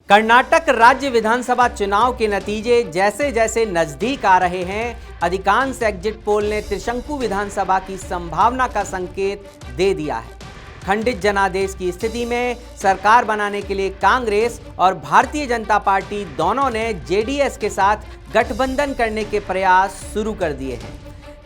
कर्नाटक राज्य विधानसभा चुनाव के नतीजे जैसे जैसे नजदीक आ रहे हैं, अधिकांश एग्जिट पोल ने त्रिशंकु विधानसभा की संभावना का संकेत दे दिया है। खंडित जनादेश की स्थिति में सरकार बनाने के लिए कांग्रेस और भारतीय जनता पार्टी दोनों ने जेडीएस के साथ गठबंधन करने के प्रयास शुरू कर दिए हैं।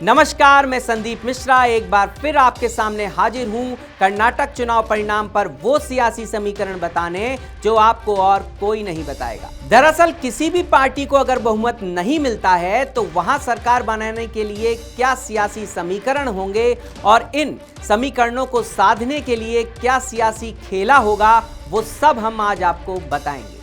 नमस्कार, मैं संदीप मिश्रा एक बार फिर आपके सामने हाजिर हूं कर्नाटक चुनाव परिणाम पर वो सियासी समीकरण बताने जो आपको और कोई नहीं बताएगा। दरअसल किसी भी पार्टी को अगर बहुमत नहीं मिलता है तो वहां सरकार बनाने के लिए क्या सियासी समीकरण होंगे और इन समीकरणों को साधने के लिए क्या सियासी खेला होगा, वो सब हम आज आपको बताएंगे।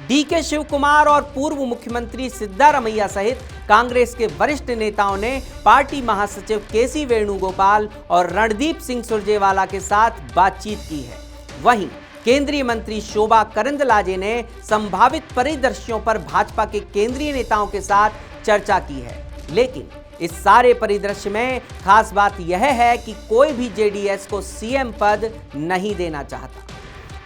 डीके शिव कुमार और पूर्व मुख्यमंत्री सिद्धारमैया सहित कांग्रेस के वरिष्ठ नेताओं ने पार्टी महासचिव केसी वेणुगोपाल और रणदीप सिंह सुरजेवाला के साथ बातचीत की है। वहीं केंद्रीय मंत्री शोभा करंदलाजे ने संभावित परिदृश्यों पर भाजपा के केंद्रीय नेताओं के साथ चर्चा की है। लेकिन इस सारे परिदृश्य में खास बात यह है कि कोई भी जेडीएस को सीएम पद नहीं देना चाहता।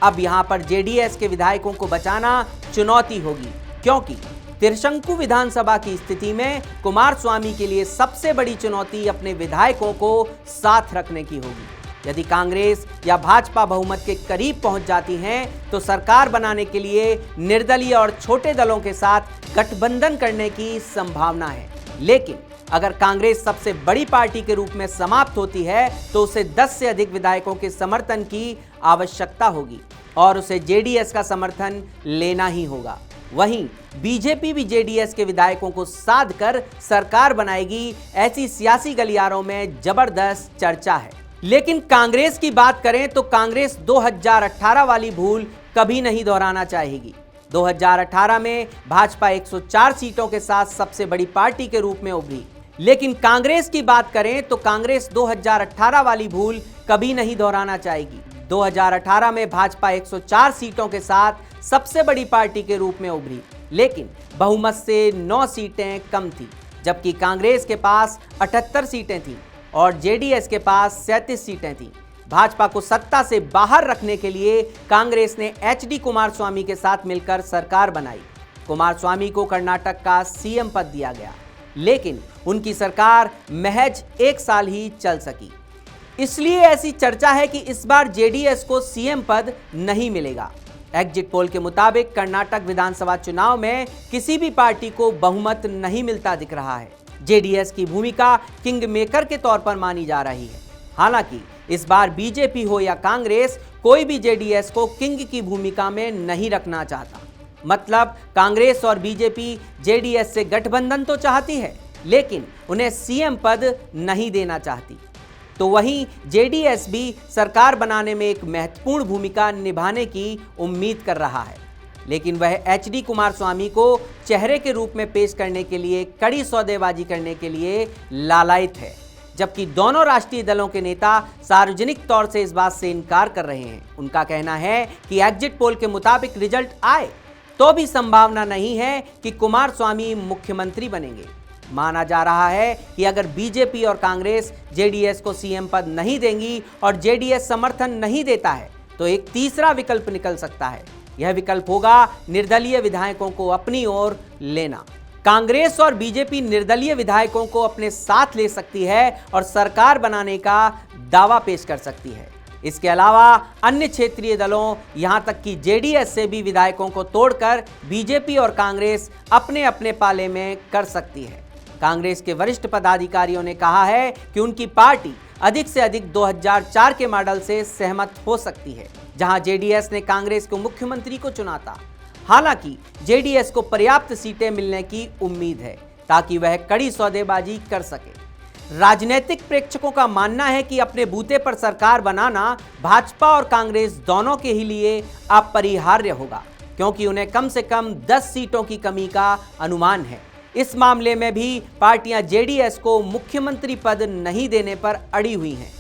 अब यहां पर जेडीएस के विधायकों को बचाना चुनौती होगी, क्योंकि त्रिशंकु विधानसभा की स्थिति में कुमारस्वामी के लिए सबसे बड़ी चुनौती अपने विधायकों को साथ रखने की होगी। यदि कांग्रेस या भाजपा बहुमत के करीब पहुंच जाती हैं तो सरकार बनाने के लिए निर्दलीय और छोटे दलों के साथ गठबंधन करने की संभावना है। लेकिन अगर कांग्रेस सबसे बड़ी पार्टी के रूप में समाप्त होती है तो उसे 10 से अधिक विधायकों के समर्थन की आवश्यकता होगी और उसे जेडीएस का समर्थन लेना ही होगा। वहीं बीजेपी भी जेडीएस के विधायकों को साध कर सरकार बनाएगी, ऐसी सियासी गलियारों में जबरदस्त चर्चा है। लेकिन कांग्रेस की बात करें तो कांग्रेस 2018 वाली भूल कभी नहीं दोहराना चाहेगी। 2018 में भाजपा 104 सीटों के साथ सबसे बड़ी पार्टी के रूप में उभरी। लेकिन कांग्रेस की बात करें तो कांग्रेस 2018 वाली भूल कभी नहीं दोहराना चाहेगी। 2018 में भाजपा 104 सीटों के साथ सबसे बड़ी पार्टी के रूप में उभरी, लेकिन बहुमत से 9 सीटें कम थी, जबकि कांग्रेस के पास 78 सीटें थीं और जेडीएस के पास 37 सीटें थीं। भाजपा को सत्ता से बाहर रखने के लिए कांग्रेस ने एचडी कुमारस्वामी के साथ मिलकर सरकार बनाई। कुमारस्वामी को कर्नाटक का सीएम पद दिया गया, लेकिन उनकी सरकार महज 1 साल ही चल सकी। इसलिए ऐसी चर्चा है कि इस बार जेडीएस को सीएम पद नहीं मिलेगा। एग्जिट पोल के मुताबिक कर्नाटक विधानसभा चुनाव में किसी भी पार्टी को बहुमत नहीं मिलता दिख रहा है। जेडीएस की भूमिका किंग मेकर के तौर पर मानी जा रही है। हालांकि इस बार बीजेपी हो या कांग्रेस, कोई भी जेडीएस को किंग की भूमिका में नहीं रखना चाहता। मतलब कांग्रेस और बीजेपी जेडीएस से गठबंधन तो चाहती है, लेकिन उन्हें सीएम पद नहीं देना चाहती। तो वहीं जेडीएस भी सरकार बनाने में एक महत्वपूर्ण भूमिका निभाने की उम्मीद कर रहा है, लेकिन वह एचडी कुमारस्वामी को चेहरे के रूप में पेश करने के लिए कड़ी सौदेबाजी करने के लिए लालायित है। जबकि दोनों राष्ट्रीय दलों के नेता सार्वजनिक तौर से इस बात से इनकार कर रहे हैं। उनका कहना है कि एग्जिट पोल के मुताबिक रिजल्ट आए तो भी संभावना नहीं है कि कुमारस्वामी मुख्यमंत्री बनेंगे। माना जा रहा है कि अगर बीजेपी और कांग्रेस जेडीएस को सीएम पद नहीं देंगी और जेडीएस समर्थन नहीं देता है तो एक तीसरा विकल्प निकल सकता है। यह विकल्प होगा निर्दलीय विधायकों को अपनी ओर लेना। कांग्रेस और बीजेपी निर्दलीय विधायकों को अपने साथ ले सकती है और सरकार बनाने का दावा पेश कर सकती है। इसके अलावा अन्य क्षेत्रीय दलों, यहां तक कि जेडीएस से भी विधायकों को तोड़कर बीजेपी और कांग्रेस अपने अपने पाले में कर सकती है। कांग्रेस के वरिष्ठ पदाधिकारियों ने कहा है कि उनकी पार्टी अधिक से अधिक 2004 के मॉडल से सहमत हो सकती है, जहां जेडीएस ने कांग्रेस को मुख्यमंत्री को चुना था। हालांकि जेडीएस को पर्याप्त सीटें मिलने की उम्मीद है ताकि वह कड़ी सौदेबाजी कर सके। राजनीतिक प्रेक्षकों का मानना है कि अपने बूते पर सरकार बनाना भाजपा और कांग्रेस दोनों के ही लिए अपरिहार्य होगा, क्योंकि उन्हें कम से कम 10 सीटों की कमी का अनुमान है। इस मामले में भी पार्टियां जेडीएस को मुख्यमंत्री पद नहीं देने पर अड़ी हुई हैं।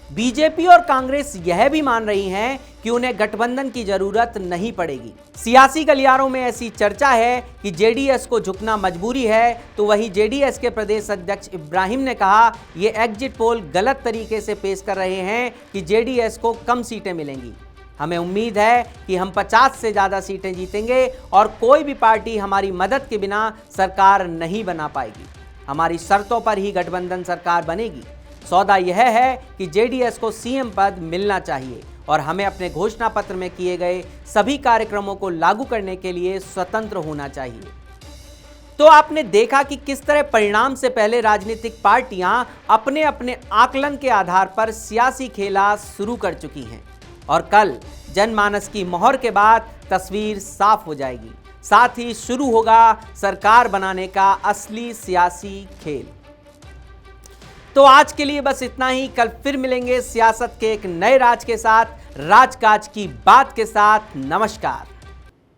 बीजेपी और कांग्रेस यह भी मान रही हैं कि उन्हें गठबंधन की जरूरत नहीं पड़ेगी। सियासी गलियारों में ऐसी चर्चा है कि जेडीएस को झुकना मजबूरी है, तो वहीं जेडीएस के प्रदेश अध्यक्ष इब्राहिम ने कहा ये एग्जिट पोल गलत तरीके से पेश कर रहे हैं कि जेडीएस को कम सीटें मिलेंगी। हमें उम्मीद है कि हम 50 से ज़्यादा सीटें जीतेंगे और कोई भी पार्टी हमारी मदद के बिना सरकार नहीं बना पाएगी। हमारी शर्तों पर ही गठबंधन सरकार बनेगी। सौदा यह है कि जेडीएस को सीएम पद मिलना चाहिए और हमें अपने घोषणा पत्र में किए गए सभी कार्यक्रमों को लागू करने के लिए स्वतंत्र होना चाहिए। तो आपने देखा कि किस तरह परिणाम से पहले राजनीतिक पार्टियां अपने अपने आकलन के आधार पर सियासी खेला शुरू कर चुकी हैं और कल जनमानस की मोहर के बाद तस्वीर साफ हो जाएगी। साथ ही शुरू होगा सरकार बनाने का असली सियासी खेल। तो आज के लिए बस इतना ही। कल फिर मिलेंगे सियासत के एक नए राज के साथ, राजकाज की बात के साथ। नमस्कार।